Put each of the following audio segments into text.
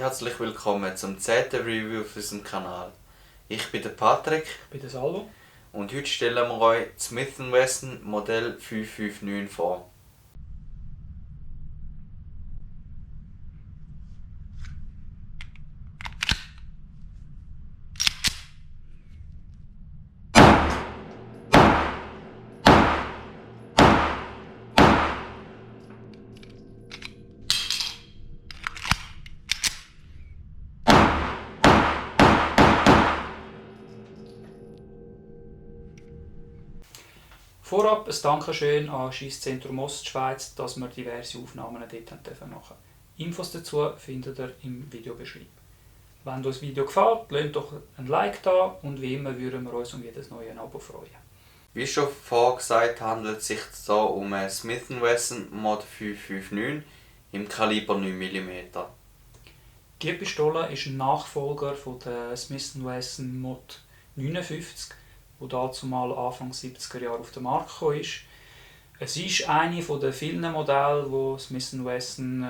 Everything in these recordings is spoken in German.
herzlich willkommen zum 10. Review auf unserem Kanal. Ich bin der Patrick. Ich bin der Salvo. Und heute stellen wir euch das Smith & Wesson Modell 559 vor. Vorab ein Dankeschön an Schiesszentrum Ostschweiz, dass wir diverse Aufnahmen dort machen dürfen. Infos dazu findet ihr im Videobeschreibung. Wenn euch das Video gefällt, lasst doch ein Like da und wie immer würden wir uns um jedes neue Abo freuen. Wie schon vorgesagt, handelt es sich hier um ein Smith & Wesson Mod 559 im Kaliber 9 mm. Die Pistole ist ein Nachfolger von der Smith & Wesson Mod 59, die dazumal Anfang 70er Jahre auf den Markt gekommen ist. Es ist eine der vielen Modelle, die Smith & Wesson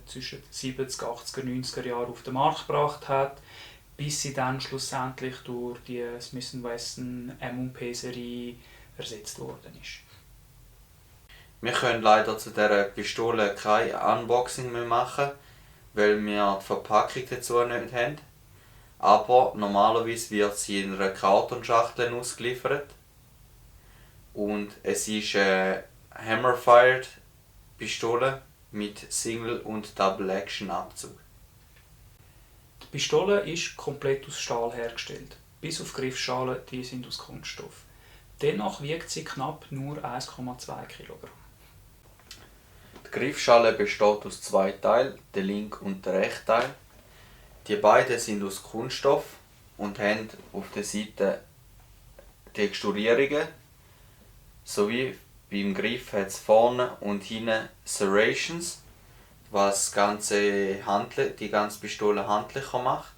zwischen 70er, 80er, 90er Jahren auf den Markt gebracht hat, bis sie dann schlussendlich durch die Smith & Wesson M&P-Serie ersetzt worden ist. Wir können leider zu dieser Pistole kein Unboxing mehr machen, weil wir die Verpackung dazu nicht haben. Aber normalerweise wird sie in einer Kartonschachtel ausgeliefert. Und es ist eine Hammer-Fired Pistole mit Single- und Double-Action-Abzug. Die Pistole ist komplett aus Stahl hergestellt, bis auf Griffschalen, die sind aus Kunststoff. Dennoch wiegt sie knapp nur 1,2 kg. Die Griffschale besteht aus zwei Teilen, der linke und der rechte Teil. Die beiden sind aus Kunststoff und haben auf der Seite Texturierungen, sowie beim Griff hat es vorne und hinten Serrations, was die ganze Pistole handlicher macht.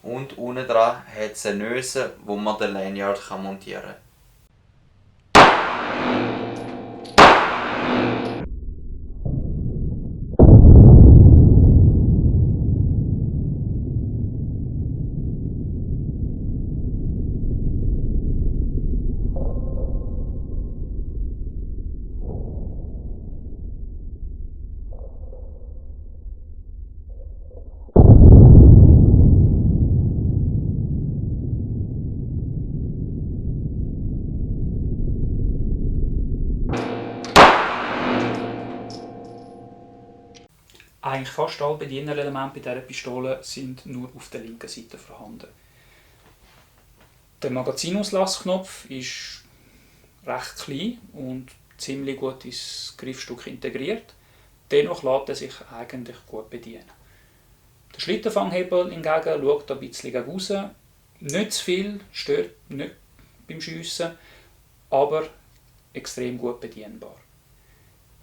Und unten dran hat es eine Nöse, wo man den Lanyard montieren kann. Eigentlich fast alle Bedienelemente bei dieser Pistole sind nur auf der linken Seite vorhanden. Der Magazinauslausknopf ist recht klein und ziemlich gut ins Griffstück integriert. Dennoch lässt er sich eigentlich gut bedienen. Der Schlittenfanghebel hingegen schaut ein bisschen gegen raus. Nicht zu viel, stört nicht beim Schiessen, aber extrem gut bedienbar.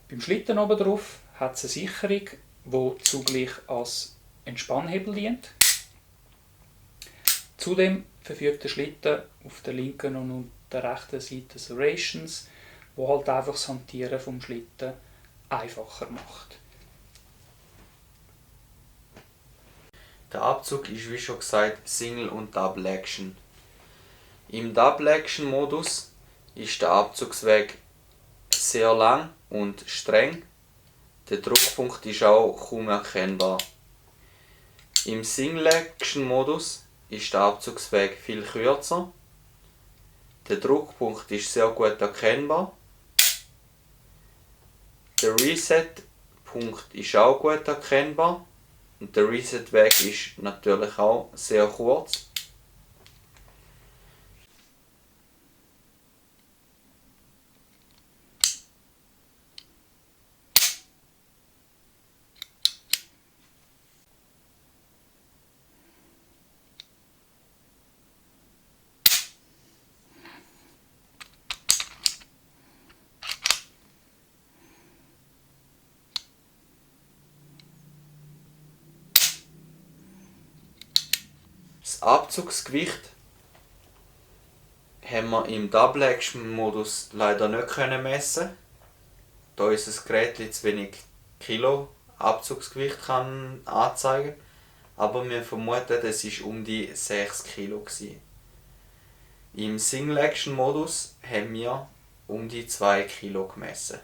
Beim Schlitten oben drauf hat es eine Sicherung, die zugleich als Entspannhebel dient. Zudem verfügt der Schlitten auf der linken und der rechten Seite Serrations, die halt einfach das Hantieren vom Schlitten einfacher macht. Der Abzug ist wie schon gesagt Single- und Double-Action. Im Double-Action-Modus ist der Abzugsweg sehr lang und streng. Der Druckpunkt ist auch kaum erkennbar. Im Single-Action-Modus ist der Abzugsweg viel kürzer. Der Druckpunkt ist sehr gut erkennbar. Der Reset-Punkt ist auch gut erkennbar. Und der Reset-Weg ist natürlich auch sehr kurz. Das Abzugsgewicht haben wir im Double-Action-Modus leider nicht messen, da unser Gerät zu wenig Kilo Abzugsgewicht kann anzeigen kann. aber wir vermuten, es war um die 6 Kilo. Im Single-Action-Modus haben wir um die 2 Kilo gemessen.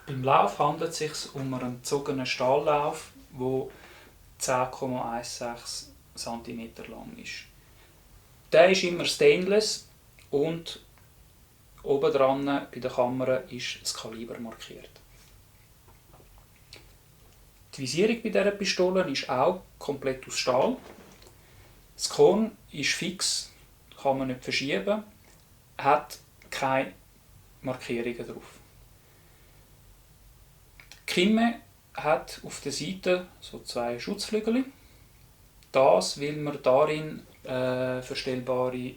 Beim Lauf handelt es sich um einen gezogenen Stahllauf, der 10,16 cm lang ist. Der ist immer stainless und oben dran bei der Kamera ist das Kaliber markiert. Die Visierung bei dieser Pistole ist auch komplett aus Stahl. Das Korn ist fix, kann man nicht verschieben, hat keine Markierungen drauf. Die Kimme hat auf der Seite so 2 Schutzflügel. Das, weil man darin verstellbare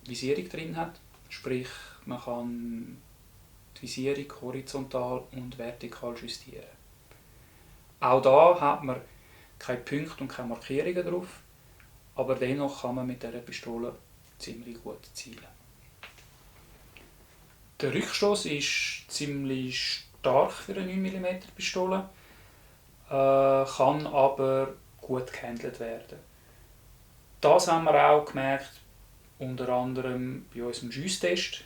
Visierung drin hat. Sprich, man kann die Visierung horizontal und vertikal justieren. Auch da hat man keine Punkte und keine Markierungen drauf, aber dennoch kann man mit dieser Pistole ziemlich gut zielen. Der Rückstoß ist ziemlich stark für eine 9 mm Pistole, kann aber gut gehandelt werden. Das haben wir auch gemerkt, unter anderem bei unserem Schuss-Test,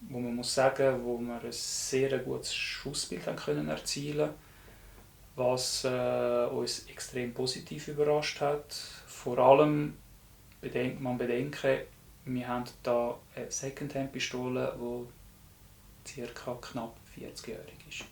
wo man muss sagen, wo wir ein sehr gutes Schussbild können erzielen, was uns extrem positiv überrascht hat. Vor allem man bedenken, wir haben hier eine Secondhand-Pistole, die ca. knapp 40-jährig ist.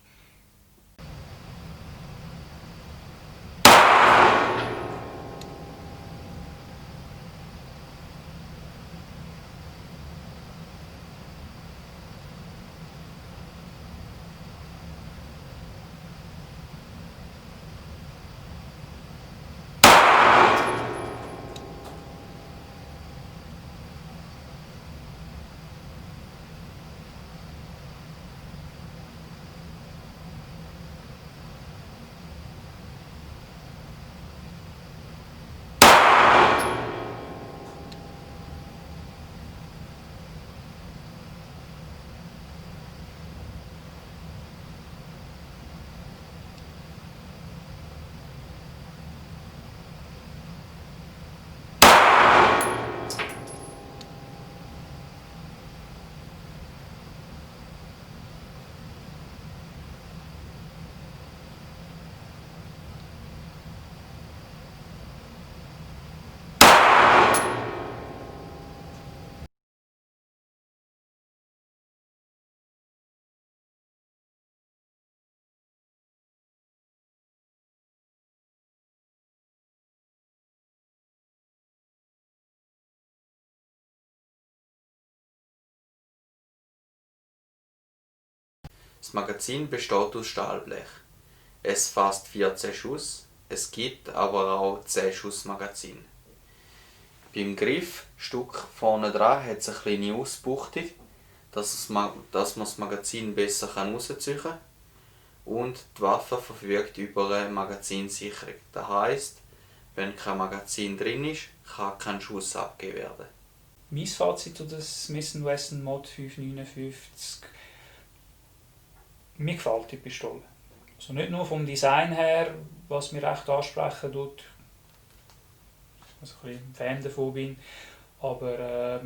Das Magazin besteht aus Stahlblech. Es fasst 14 Schuss, es gibt aber auch 10 Schuss Magazin. Beim Griffstück vorne dran hat es eine kleine Ausbuchtung, dass man das Magazin besser rausziehen kann. Und die Waffe verfügt über eine Magazinsicherung. Das heisst, wenn kein Magazin drin ist, kann kein Schuss abgegeben werden. Mein Fazit zu der Smith & Wesson Mod 559: Mir gefällt die Pistole. Also nicht nur vom Design her, was mich recht ansprechen tut, also ich ein Fan davon bin, aber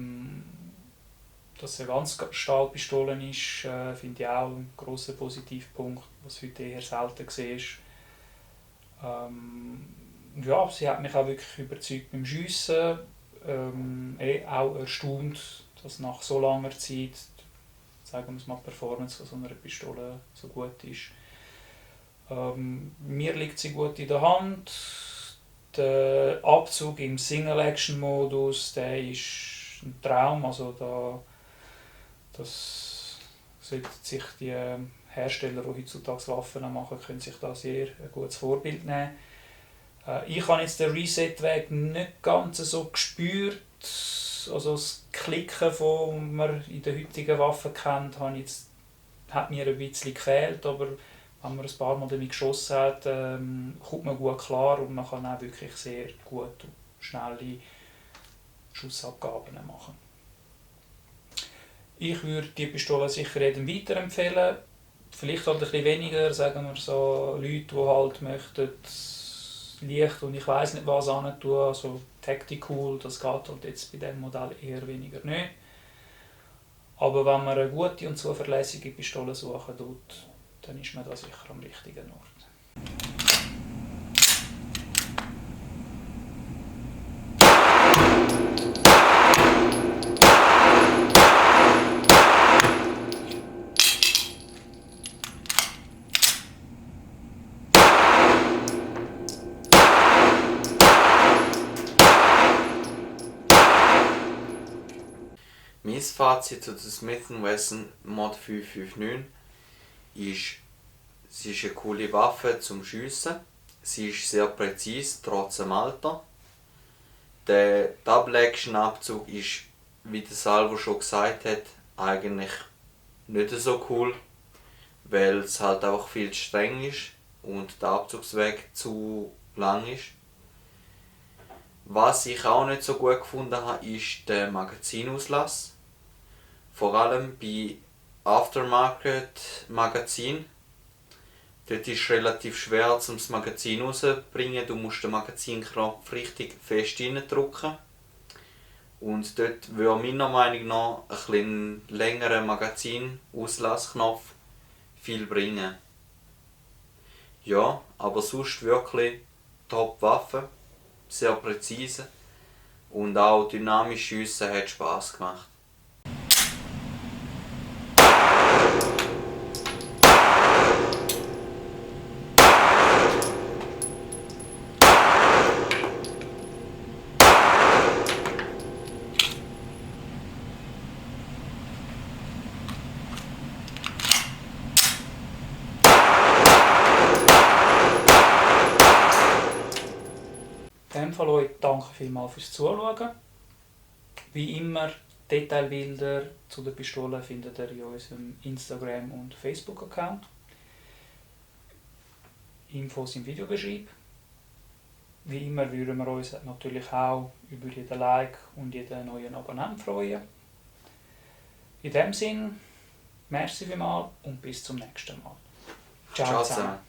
dass es eine ganz Stahlpistole ist, finde ich auch ein grosser Positivpunkt, was heute eher selten ist. Ja, sie hat mich auch wirklich überzeugt beim Schiessen. Auch erstaunt, dass nach so langer Zeit, sagen wir es mal, die Performance von so einer Pistole so gut ist. Mir liegt sie gut in der Hand. Der Abzug im Single-Action-Modus, der ist ein Traum. Also das sollten sich die Hersteller, die heutzutage Waffen machen, können sich da sehr ein gutes Vorbild nehmen. Ich habe jetzt den Reset-Weg nicht ganz so gespürt. Also das Klicken, das man in den heutigen Waffen kennt, hat mir ein bisschen gefehlt, aber wenn man ein paar Mal damit geschossen hat, kommt man gut klar und man kann auch wirklich sehr gut und schnelle Schussabgaben machen. Ich würde die Pistole sicher jedem weiterempfehlen. Vielleicht halt ein bisschen weniger, sagen wir so, Leute, die halt möchten Licht und ich weiss nicht was tun, also Tactical, das geht halt jetzt bei diesem Modell eher weniger nicht. Aber wenn man eine gute und zuverlässige Pistole suchen tut, dann ist man da sicher am richtigen Ort. Mein Fazit zu der Smith & Wesson Mod 559 ist, sie ist eine coole Waffe zum Schiessen. Sie ist sehr präzise, trotz dem Alter. Der Double-Action-Abzug ist, wie der Salvo schon gesagt hat, eigentlich nicht so cool, weil es halt auch viel zu streng ist und der Abzugsweg zu lang ist. Was ich auch nicht so gut gefunden habe, ist der Magazinauslass. Vor allem bei Aftermarket-Magazin. Dort ist es relativ schwer, das Magazin rauszubringen. Du musst den Magazinknopf richtig fest reindrücken. Und dort würde meiner Meinung nach ein bisschen längerer Magazinausllassknopf viel bringen. Ja, aber sonst wirklich Top-Waffe. Sehr präzise. Und auch dynamisch schiessen hat Spass gemacht. In diesem Fall euch danke vielmals fürs Zuschauen. Wie immer, Detailbilder zu der Pistole findet ihr in unserem Instagram- und Facebook-Account. Infos im Videobeschreib. Wie immer würden wir uns natürlich auch über jeden Like und jeden neuen Abonnenten freuen. In diesem Sinne, merci vielmals und bis zum nächsten Mal. Ciao zusammen.